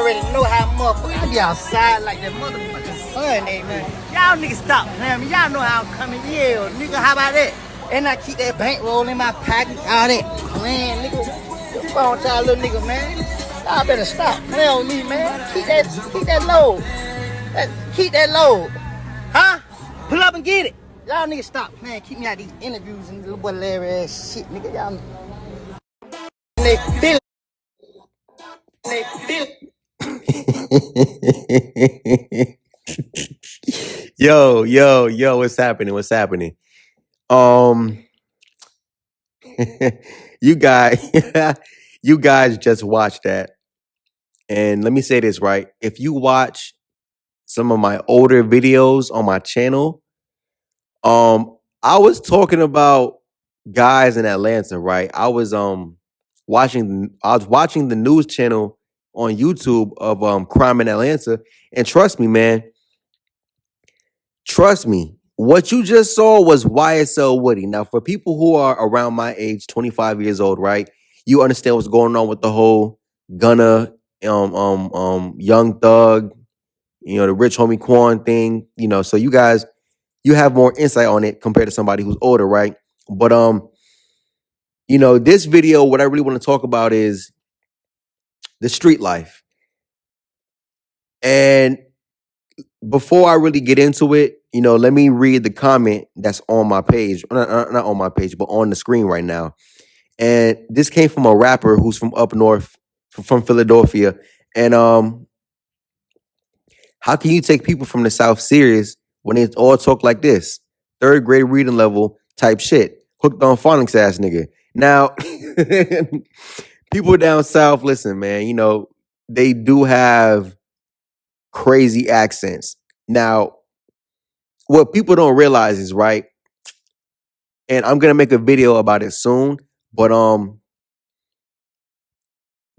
already know how motherfucker I be outside like that motherfucking Sunday, man. Y'all niggas stop playing me. Y'all know how I'm coming. Yeah, nigga, how about that? And I keep that bankroll in my pocket, all that playing, nigga. What's wrong with y'all little nigga, man? Y'all better stop playing with me, man. Keep that low. Keep that low. Huh? Pull up and get it. Y'all niggas stop playing. Keep me out these interviews and little boy Larry ass shit, nigga. Y'all. They feel Yo, what's happening? What's happening? Um, you guys, you guys just watched that, and let me say this right: if you watch some of my older videos on my channel, I was talking about guys in Atlanta, right? I was watching the news channel on YouTube of crime in Atlanta, and trust me, man. Trust me, what you just saw was YSL Woody. Now, for people who are around my age, 25 years old, right? You understand what's going on with the whole Gunna, Young Thug, the Rich Homie Quan thing. So you guys, you have more insight on it compared to somebody who's older, right? But this video, what I really want to talk about is the street life. And before I really get into it, let me read the comment that's on my page. Not on my page, but on the screen right now. And this came from a rapper who's from up north, from Philadelphia. And how can you take people from the South serious when they all talk like this? Third grade reading level type shit. Hooked on phonics ass nigga. Now, people down south, listen, man, they do have crazy accents. Now, what people don't realize is, right, and I'm gonna make a video about it soon, but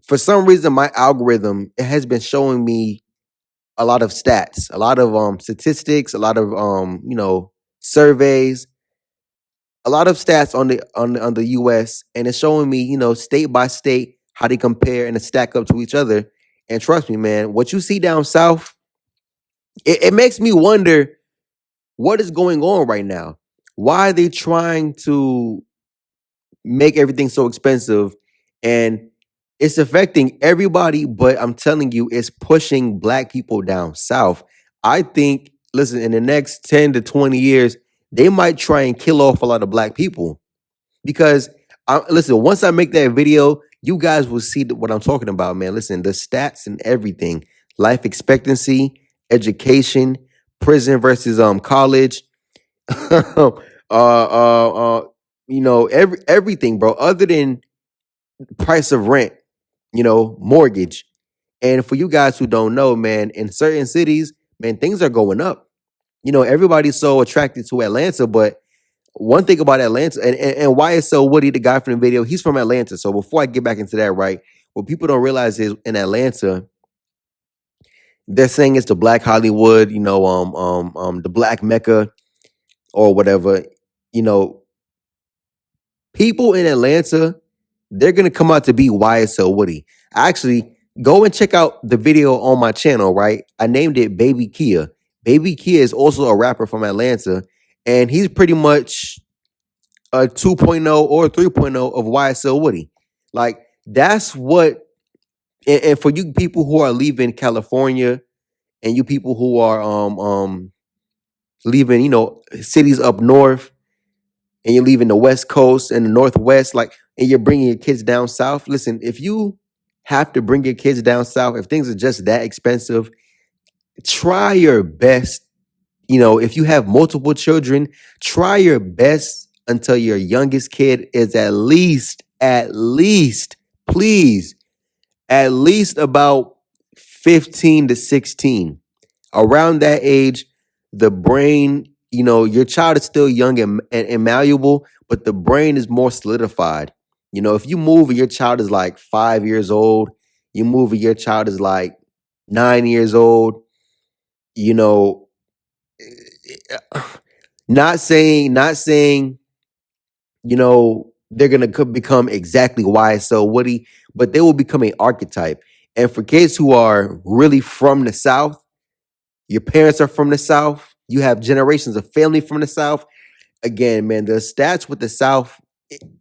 for some reason my algorithm, it has been showing me a lot of stats, a lot of statistics, a lot of surveys, a lot of stats on the US, and it's showing me, state by state how they compare and stack up to each other. And trust me, man, what you see down south, it makes me wonder what is going on right now. Why are they trying to make everything so expensive? And it's affecting everybody, but I'm telling you, it's pushing black people down south. I think, listen, in the next 10 to 20 years, they might try and kill off a lot of black people. Because, listen, once I make that video, you guys will see what I'm talking about, man. Listen, the stats and everything, life expectancy, education, prison versus college, everything, bro. Other than price of rent, mortgage. And for you guys who don't know, man, in certain cities, man, things are going up. Everybody's so attracted to Atlanta, but one thing about Atlanta, and YSL Woody, the guy from the video, he's from Atlanta. So before I get back into that, right, what people don't realize is in Atlanta, they're saying it's the Black Hollywood, the Black Mecca or whatever. People in Atlanta, they're gonna come out to be YSL Woody. Actually, go and check out the video on my channel, right? I named it Baby Kia. Baby Kia is also a rapper from Atlanta, and he's pretty much a 2.0 or 3.0 of YSL Woody. Like, that's what, and for you people who are leaving California and you people who are leaving, cities up north, and you're leaving the West Coast and the Northwest, like, and you're bringing your kids down south. Listen, if you have to bring your kids down south, if things are just that expensive, try your best. If you have multiple children, try your best until your youngest kid is at least, please, at least about 15 to 16. Around that age, the brain, your child is still young and malleable, but the brain is more solidified. If you move and your child is like 5 years old, you move and your child is like 9 years old, not saying, they're going to become exactly YSL Woody, but they will become an archetype. And for kids who are really from the South, your parents are from the South, you have generations of family from the South. Again, man, the stats with the South,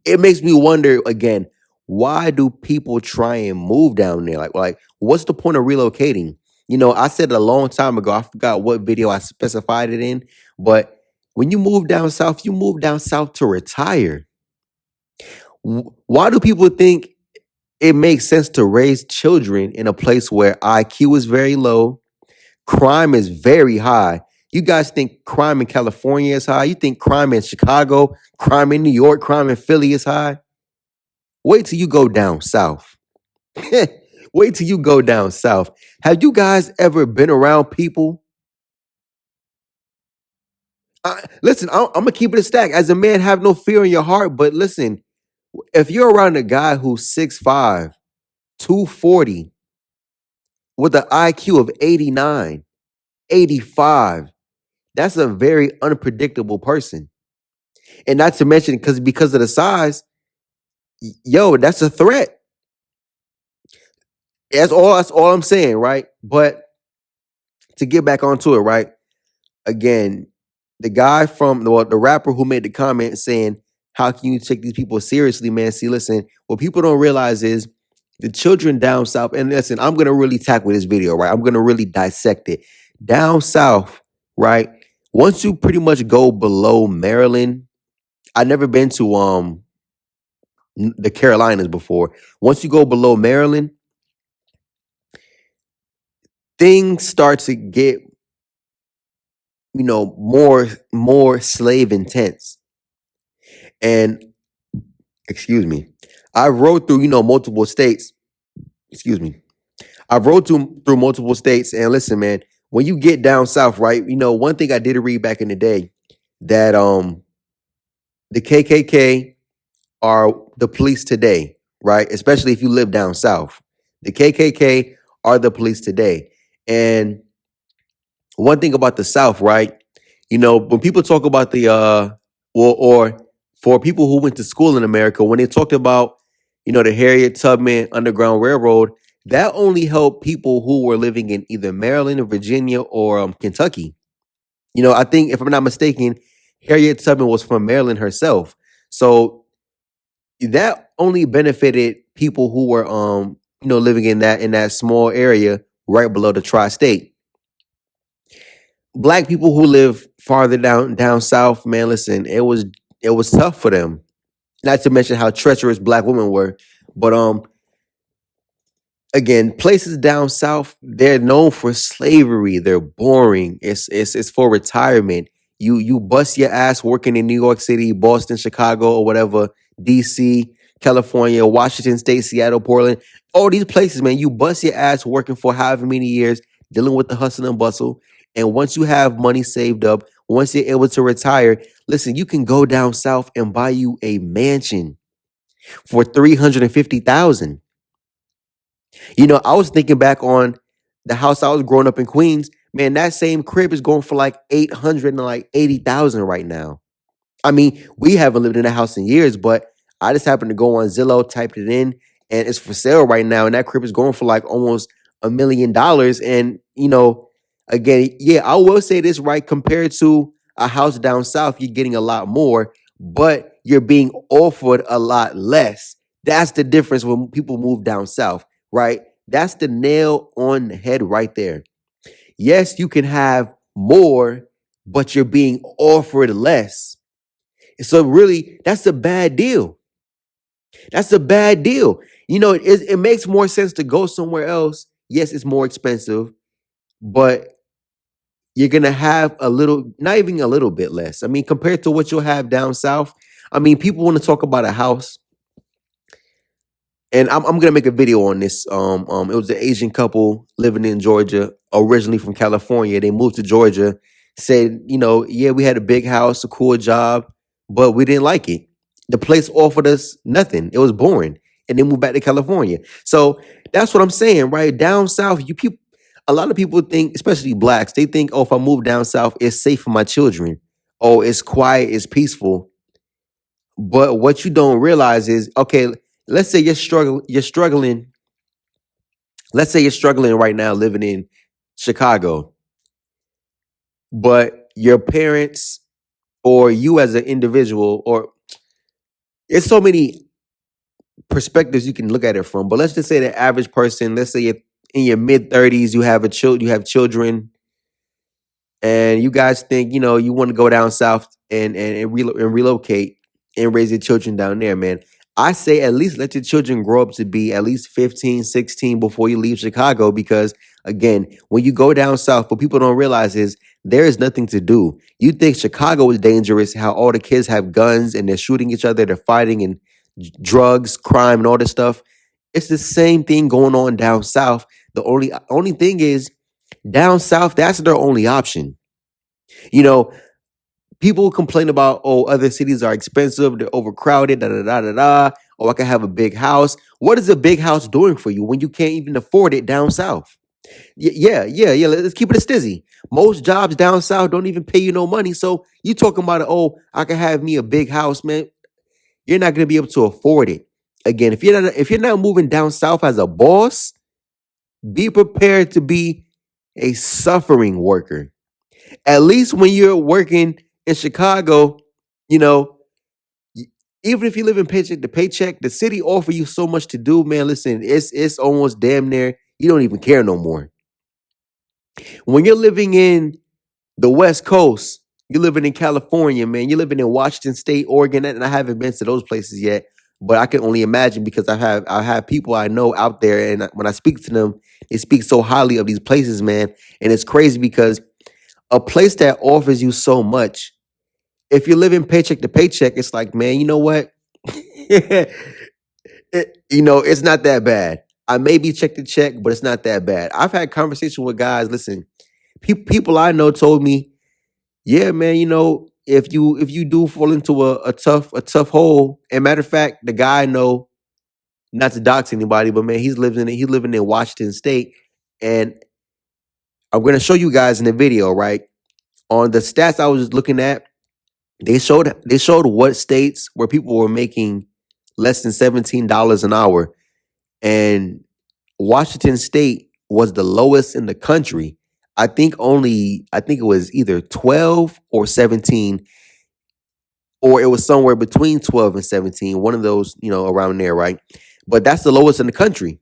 it makes me wonder again, why do people try and move down there? Like, what's the point of relocating? I said it a long time ago. I forgot what video I specified it in, but when you move down south to retire. Why do people think it makes sense to raise children in a place where IQ is very low, crime is very high? You guys think crime in California is high? You think crime in Chicago, crime in New York, crime in Philly is high? Wait till you go down south. Wait till you go down south. Have you guys ever been around people? Listen, I'm gonna keep it a stack. As a man, have no fear in your heart. But listen, if you're around a guy who's 6'5", 240, with an IQ of 89, 85, that's a very unpredictable person. And not to mention, because of the size, yo, that's a threat. That's all I'm saying, right? But to get back onto it, right? Again, the guy from the rapper who made the comment saying, "How can you take these people seriously, man?" See, listen, what people don't realize is the children down south. And listen, I'm gonna really tackle this video, right? I'm gonna really dissect it. Down south, right? Once you pretty much go below Maryland, I've never been to the Carolinas before. Once you go below Maryland, things start to get more slave intense. And excuse me, I rode through multiple states. Excuse me, I rode through multiple states. And listen, man, when you get down south, right? One thing I did read back in the day that the KKK are the police today, right? Especially if you live down south, the KKK are the police today. And one thing about the South, right? When people talk about or for people who went to school in America, when they talked about, the Harriet Tubman Underground Railroad, that only helped people who were living in either Maryland or Virginia or Kentucky. I think if I'm not mistaken, Harriet Tubman was from Maryland herself. So that only benefited people who were living in that small area right below the tri-state. Black people who live farther down south, man, listen, it was tough for them. Not to mention how treacherous black women were. But again, places down south, they're known for slavery. They're boring. It's for retirement. You bust your ass working in New York City, Boston, Chicago, or whatever, DC, California, Washington State, Seattle, Portland, all these places, man. You bust your ass working for however many years, dealing with the hustle and bustle. And once you have money saved up, once you're able to retire, listen, you can go down south and buy you a mansion for 350,000. I was thinking back on the house I was growing up in Queens. Man, that same crib is going for like 800 and like 80,000 right now. I mean, we haven't lived in a house in years, but I just happened to go on Zillow, typed it in, and it's for sale right now. And that crib is going for like almost $1 million. And again, yeah, I will say this, right? Compared to a house down south, you're getting a lot more, but you're being offered a lot less. That's the difference when people move down south, right? That's the nail on the head right there. Yes, you can have more, but you're being offered less. So really, that's a bad deal. That's a bad deal. It makes more sense to go somewhere else. Yes, it's more expensive, but you're gonna have a little, not even a little bit less. I mean, compared to what you'll have down south. I mean, people want to talk about a house, and I'm gonna make a video on this. It was an Asian couple living in Georgia, originally from California. They moved to Georgia. Said, yeah, we had a big house, a cool job, but we didn't like it. The place offered us nothing. It was boring, and they moved back to California. So that's what I'm saying, right? Down south, you people, a lot of people think, especially blacks, they think, oh, if I move down south, it's safe for my children. Oh, it's quiet, it's peaceful. But what you don't realize is, okay, let's say you're struggling Let's say you're struggling right now living in Chicago, but your parents or you as an individual, or it's so many perspectives you can look at it from. But let's just say the average person, let's say you're in your mid 30s, you have children, and you guys think, you want to go down south and relocate and raise your children down there, man. I say at least let your children grow up to be at least 15, 16 before you leave Chicago, because again, when you go down south, what people don't realize is there is nothing to do. You think Chicago is dangerous, how all the kids have guns and they're shooting each other, they're fighting, and drugs, crime, and all this stuff. It's the same thing going on down south. The only thing is, down south, that's their only option. You know, people complain about, oh, other cities are expensive, they're overcrowded, da da da da da. Oh, I can have a big house. What is a big house doing for you when you can't even afford it down south? Yeah. Let's keep it a stizzy. Most jobs down south don't even pay you no money. So you talking about, oh, I can have me a big house, man. You're not gonna be able to afford it. Again, if you're not moving down south as a boss, be prepared to be a suffering worker. At least when you're working in Chicago, you know, y- even if you live in paycheck to paycheck, the city offer you so much to do, man. Listen, it's almost damn near you don't even care no more. When you're living in the West Coast, you're living in California, man. You're living in Washington State, Oregon, and I haven't been to those places yet, but I can only imagine because I have people I know out there, and when I speak to them, they speak so highly of these places, man. And it's crazy because a place that offers you so much, if you're living paycheck to paycheck, it's like, man, you know what? It's not that bad. I may be check to check, but it's not that bad. I've had conversations with guys. Listen, people I know told me, yeah, man, if you do fall into a tough hole, and matter of fact, the guy I know, not to dox anybody, but man, he's living in Washington State, and I'm gonna show you guys in the video, right? On the stats I was looking at, they showed what states where people were making less than $17 an hour, and Washington State was the lowest in the country. I think it was either 12 or 17, or it was somewhere between 12 and 17, one of those, around there, right? But that's the lowest in the country.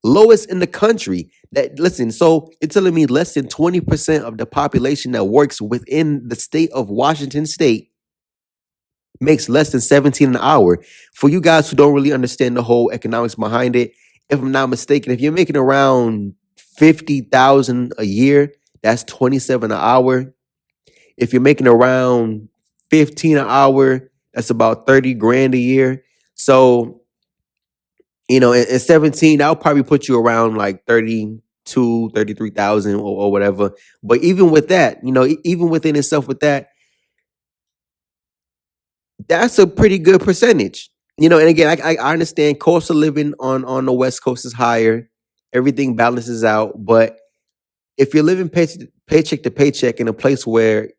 Lowest in the country. That listen, so it's telling me less than 20% of the population that works within the state of Washington State makes less than 17 an hour. For you guys who don't really understand the whole economics behind it, if I'm not mistaken, if you're making around 50,000 a year, that's 27 an hour. If you're making around 15 an hour, that's about 30 grand a year. So, in 17, that'll probably put you around like 32, 33,000 or whatever. But even with that, even within itself with that, that's a pretty good percentage. And again, I understand cost of living on the West Coast is higher. Everything balances out. But if you're living paycheck to paycheck in a place where,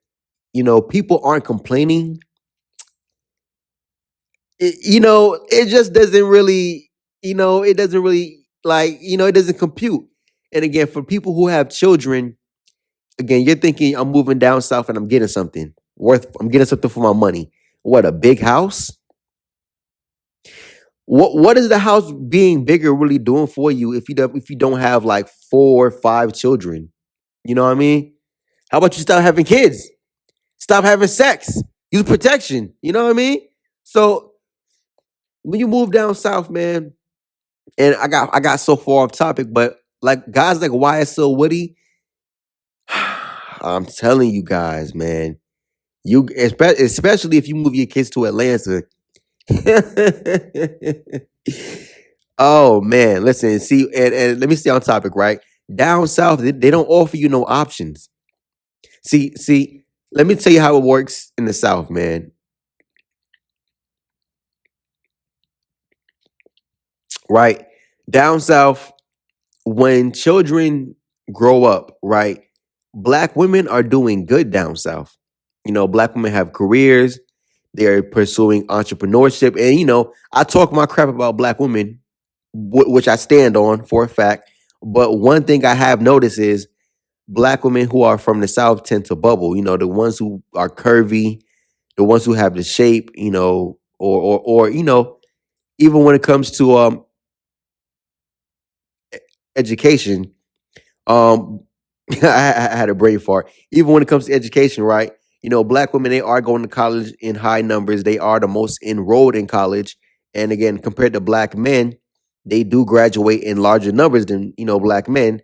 people aren't complaining, it just doesn't really, it doesn't really like, it doesn't compute. And again, for people who have children, again, you're thinking I'm moving down south and I'm getting something for my money. What, a big house? What is the house being bigger really doing for you if you don't have like 4 or 5 children? You know what I mean? How about you stop having kids? Stop having sex. Use protection. You know what I mean? So when you move down south, man, and I got so far off topic, but like guys like YSL Woody, I'm telling you guys, man, especially if you move your kids to Atlanta. Oh man, listen, see, and let me stay on topic, right? Down south, they don't offer you no options. See, let me tell you how it works in the south, man. Right? Down south, when children grow up, right? Black women are doing good down south. Black women have careers, they're pursuing entrepreneurship. And I talk my crap about black women which I stand on for a fact. But one thing I have noticed is black women who are from the South tend to bubble. The ones who are curvy, the ones who have the shape, or even when it comes to education, um, I had a brain fart. Even when it comes to education, right? Black women, they are going to college in high numbers. They are the most enrolled in college, and again, compared to black men, they do graduate in larger numbers than black men.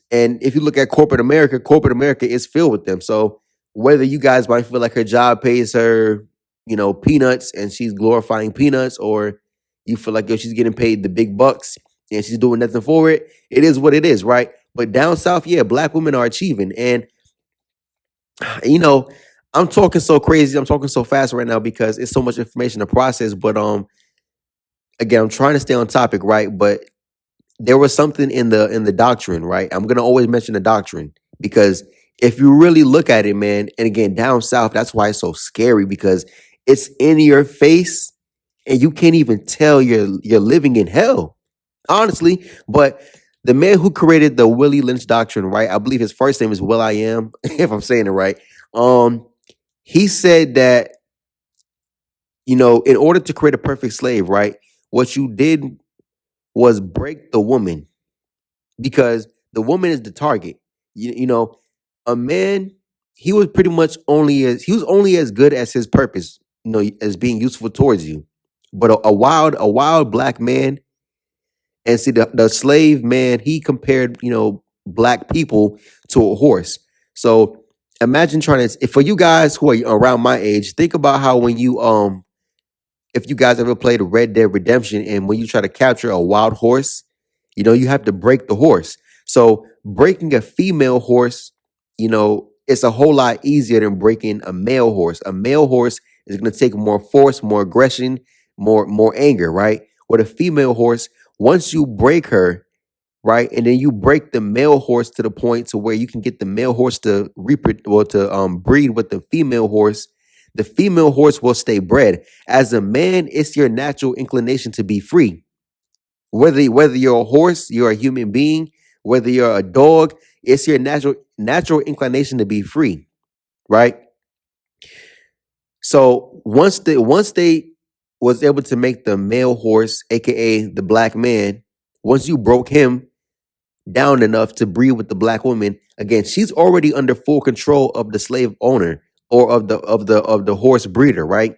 And if you look at corporate America is filled with them. So whether you guys might feel like her job pays her, peanuts and she's glorifying peanuts, or you feel like she's getting paid the big bucks and she's doing nothing for it, it is what it is, right? But down south, yeah, black women are achieving. And you know, I'm talking so crazy, I'm talking so fast right now because it's so much information to process. But again, I'm trying to stay on topic, right? But there was something in the doctrine, right? I'm gonna always mention the doctrine because if you really look at it, man, and again, down south, that's why it's so scary because it's in your face and you can't even tell you're living in hell, honestly. But the man who created the Willie Lynch doctrine, right? I believe his first name is Will I Am, if I'm saying it right. Um, he said that in order to create a perfect slave, right? What you did was break the woman because the woman is the target. A man, he was only as good as his purpose, as being useful towards you. But a wild black man, and see the slave man, he compared black people to a horse. So imagine trying to, for you guys who are around my age, think about how when you if you guys ever played Red Dead Redemption and when you try to capture a wild horse, you have to break the horse. So breaking a female horse, it's a whole lot easier than breaking a male horse. A male horse is going to take more force, more aggression, more anger, right? With a female horse, once you break her, right, and then you break the male horse to the point to where you can get the male horse to breed with the female horse. The female horse will stay bred. As a man, it's your natural inclination to be free. Whether you're a horse, you're a human being, whether you're a dog, it's your natural inclination to be free, right? So once they was able to make the male horse, aka the black man, once you broke him down enough to breed with the black woman, again, she's already under full control of the slave owner or of the horse breeder, right?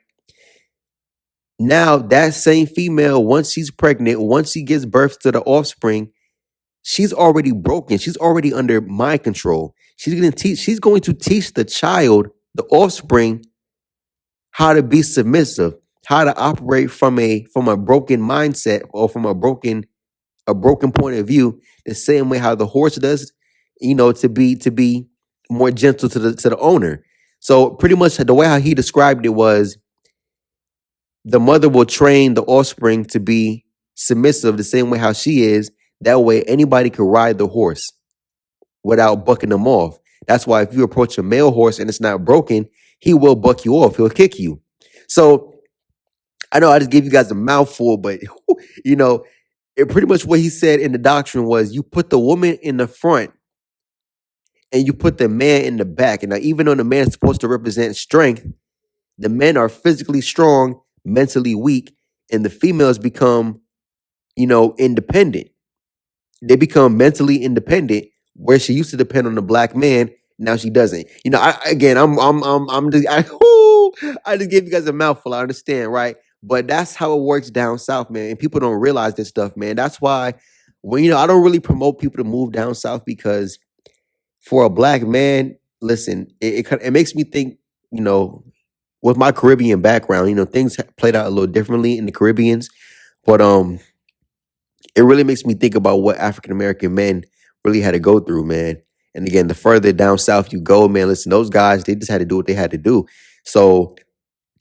Now that same female, once she's pregnant, once she gives birth to the offspring, she's already broken. She's already under my control. She's going to teach the child, the offspring, how to be submissive, how to operate from a broken mindset or from a broken point of view, the same way how the horse does, to be more gentle to the owner. So pretty much the way how he described it was the mother will train the offspring to be submissive the same way how she is. That way anybody can ride the horse without bucking them off. That's why if you approach a male horse and it's not broken, he will buck you off. He'll kick you. So I know I just gave you guys a mouthful, but you know, pretty much what he said in the doctrine was you put the woman in the front and you put the man in the back. And now, even though the man is supposed to represent strength, the men are physically strong, mentally weak, and the females become, independent. They become mentally independent, where she used to depend on the black man. Now she doesn't. I'm just, I just gave you guys a mouthful. I understand, right? But that's how it works down south, man. And people don't realize this stuff, man. That's why I don't really promote people to move down south because for a black man, listen, it makes me think, you know, with my Caribbean background, things played out a little differently in the Caribbeans, but it really makes me think about what African American men really had to go through, man. And again, the further down south you go, man, listen, those guys, they just had to do what they had to do. So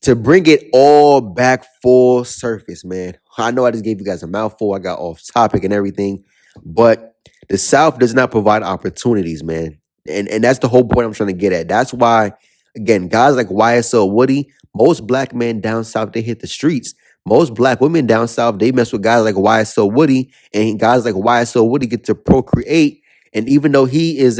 to bring it all back full surface, man. I know I just gave you guys a mouthful. I got off topic and everything, but the South does not provide opportunities, man. And that's the whole point I'm trying to get at. That's why, again, guys like YSL Woody, most black men down south, they hit the streets Most black women down south, they mess with guys like YSL Woody, and guys like YSL Woody get to procreate. And even though he is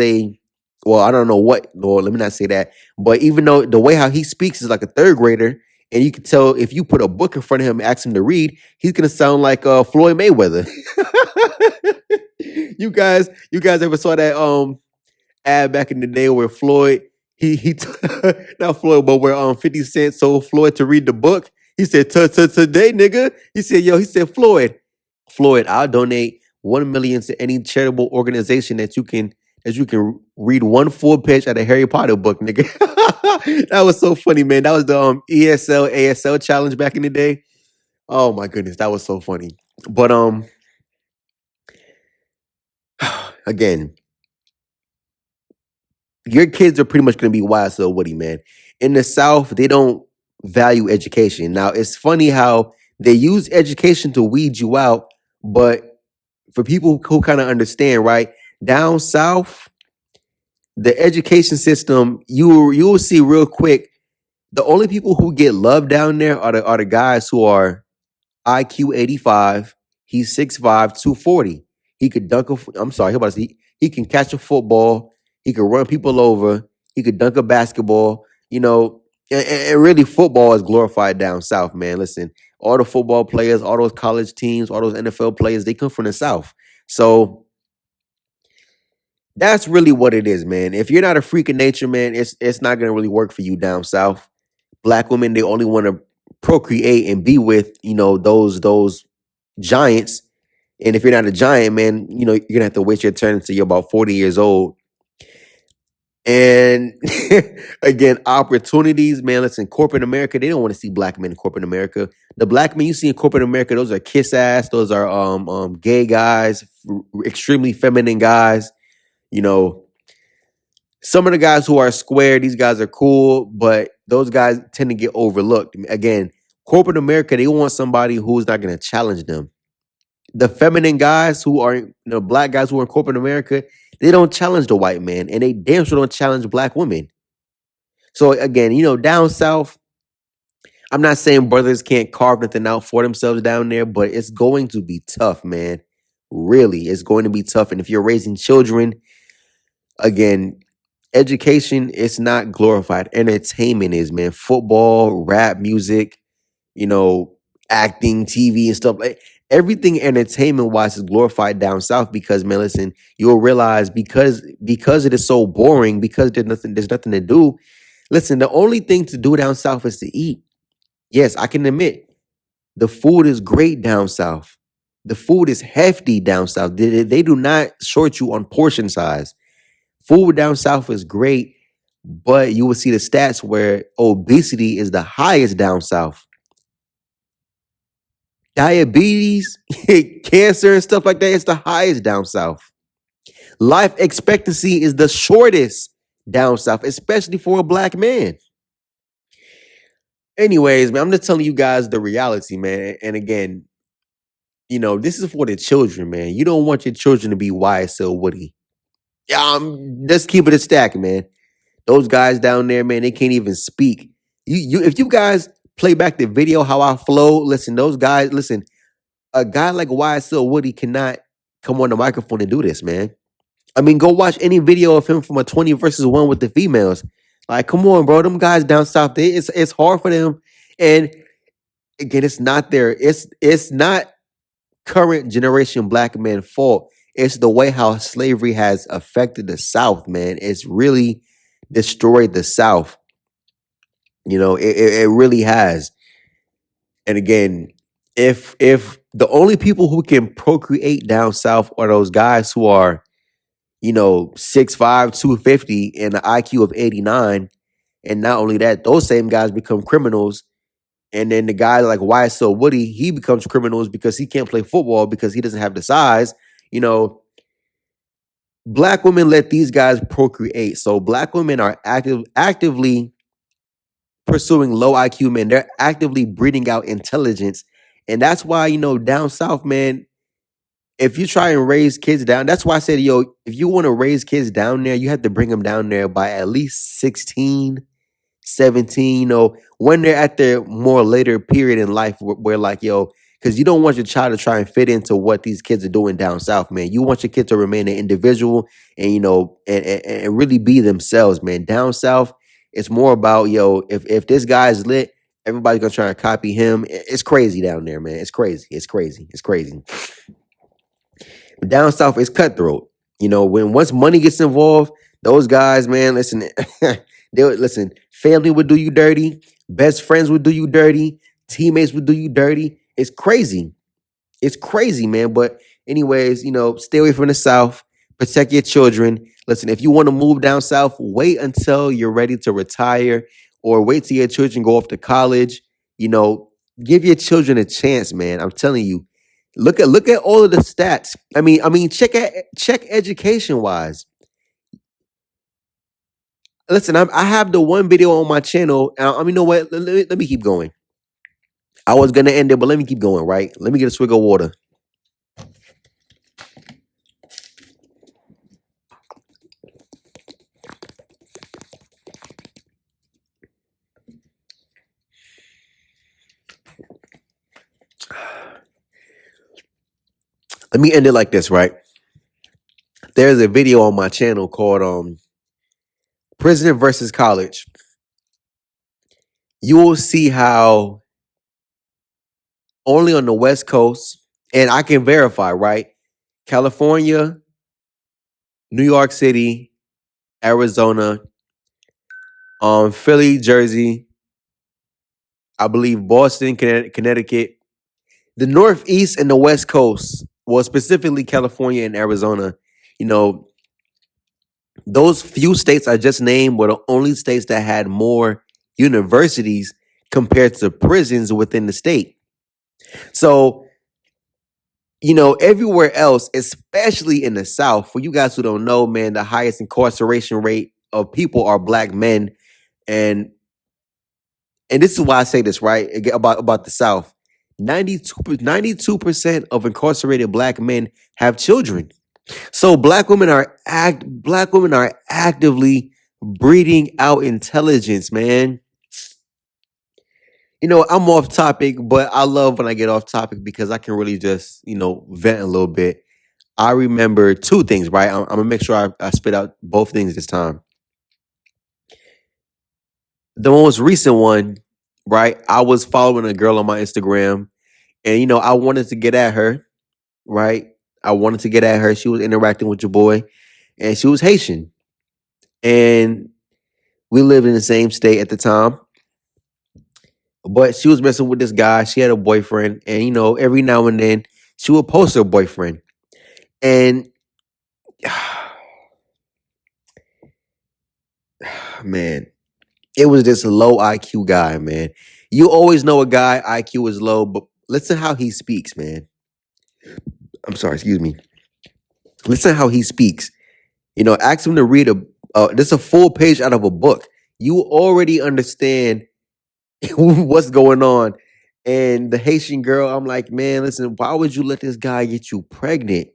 well, I don't know what, or let me not say that, but even though the way how he speaks is like a third grader, and you can tell if you put a book in front of him and ask him to read, he's gonna sound like Floyd Mayweather. You guys ever saw that ad back in the day where Floyd he not Floyd, but where 50 Cent told Floyd to read the book? He said, Today, nigga." He said, Floyd, I'll donate 1 million to any charitable organization that you can read one full page out of Harry Potter book, nigga." That was so funny, man. That was the ESL ASL challenge back in the day. Oh my goodness, that was so funny. But again, your kids are pretty much going to be YSL Woody, man. In the South, they don't value education. Now, it's funny how they use education to weed you out, but for people who kind of understand, right? Down South, the education system, you will see real quick. The only people who get love down there are the guys who are IQ 85. He's 6'5", 240. He could dunk I'm sorry, he can catch a football. He could run people over. He could dunk a basketball. And really football is glorified down south, man. Listen, all the football players, all those college teams, all those NFL players, they come from the South. So that's really what it is, man. If you're not a freak of nature, man, it's not gonna really work for you down south. Black women, they only want to procreate and be with, those giants. And if you're not a giant, man, you're gonna have to wait your turn until you're about 40 years old. And again, opportunities, man. Listen, corporate America, they don't want to see black men in corporate America. The black men you see in corporate America, those are kiss ass, those are gay guys, extremely feminine guys. You know, some of the guys who are square, these guys are cool, but those guys tend to get overlooked. Again, corporate America, they want somebody who's not going to challenge them. The feminine guys who are, black guys who are in corporate America, they don't challenge the white man, and they damn sure don't challenge black women. So again, down south, I'm not saying brothers can't carve nothing out for themselves down there, but it's going to be tough, man. Really, it's going to be tough. And if you're raising children, again, education is not glorified. Entertainment is, man. Football, rap music, acting, TV, and stuff like everything entertainment wise is glorified down south because, man, listen, you'll realize because it is so boring, because there's nothing to do. Listen, the only thing to do down south is to eat. Yes, I can admit the food is great down south. The food is hefty down south. They do not short you on portion size. Food down south is great, but you will see the stats where obesity is the highest down south. Diabetes, cancer, and stuff like that, it's the highest down south. Life expectancy is the shortest down south, especially for a black man. Anyways, man, I'm just telling you guys the reality, man. And again, this is for the children, man. You don't want your children to be YSL Woody. Let's keep it a stack, man. Those guys down there, man, they can't even speak. If you guys play back the video how I flow, listen, those guys, listen, a guy like YSL Woody cannot come on the microphone and do this, man. I mean, go watch any video of him from a 20 versus 1 with the females. Like, come on, bro. Them guys down south, it's hard for them. And again, it's not current generation black men fault. It's the way how slavery has affected the South, man. It's really destroyed the South. It really has. And again, if the only people who can procreate down south are those guys who are, 6'5", 250 and an IQ of 89, and not only that, those same guys become criminals. And then the guy like YSL Woody, he becomes criminals because he can't play football because he doesn't have the size. Black women let these guys procreate. So black women are actively pursuing low IQ men. They're actively breeding out intelligence. And that's why, down south, man, if you try and raise kids down, that's why I said, if you want to raise kids down there, you have to bring them down there by at least 16, 17, when they're at their more later period in life where like, because you don't want your child to try and fit into what these kids are doing down south, man. You want your kid to remain an individual and, and really be themselves, man. Down south, it's more about, if this guy's lit, everybody's gonna try and copy him. It's crazy down there, man. It's crazy. It's crazy. It's crazy. But down south, it's cutthroat. When once money gets involved, those guys, man, listen, listen. Family would do you dirty. Best friends would do you dirty. Teammates would do you dirty. It's crazy. It's crazy, man. But anyways, stay away from the South. Protect your children. Listen, if you want to move down south, wait until you're ready to retire, or wait till your children go off to college. Give your children a chance, man. I'm telling you. Look at all of the stats. I mean, check education wise. Listen, I have the one video on my channel. You know what? Let me keep going. I was gonna end it, but let me keep going. Right? Let me get a swig of water. Let me end it like this. Right? There's a video on my channel called "Prison versus College." You will see how only on the West Coast, and I can verify. Right? California, New York City, Arizona, Philly, Jersey, I believe Boston, Connecticut, the Northeast and the West Coast, well, specifically California and Arizona, you know, those few states I just named were the only states that had more universities compared to prisons within the state. So, everywhere else, especially in the South, for you guys who don't know, man, the highest incarceration rate of people are black men. And this is why I say this, right? About the South. 92% of incarcerated black men have children. So black women are actively breeding out intelligence, man. I'm off topic, but I love when I get off topic because I can really just, vent a little bit. I remember two things, right? I'm gonna make sure I spit out both things this time. The most recent one, right? I was following a girl on my Instagram, and I wanted to get at her, right? I wanted to get at her. She was interacting with your boy, and she was Haitian, and we lived in the same state at the time. But she was messing with this guy. She had a boyfriend, and every now and then she would post her boyfriend, and man, it was this low IQ guy, man. You always know a guy IQ is low, but listen how he speaks, man. I'm sorry, excuse me. Listen how he speaks. Ask him to read this a full page out of a book. You already understand what's going on. And the Haitian girl, I'm like, man, listen, why would you let this guy get you pregnant?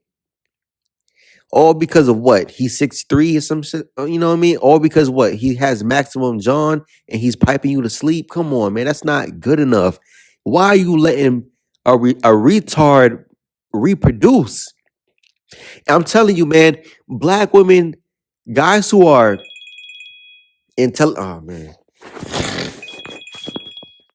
All because of what? He's 6'3" or some shit. You know what I mean? All because what? He has maximum John and he's piping you to sleep. Come on, man. That's not good enough. Why are you letting a retard reproduce? I'm telling you, man, black women, guys who are oh man.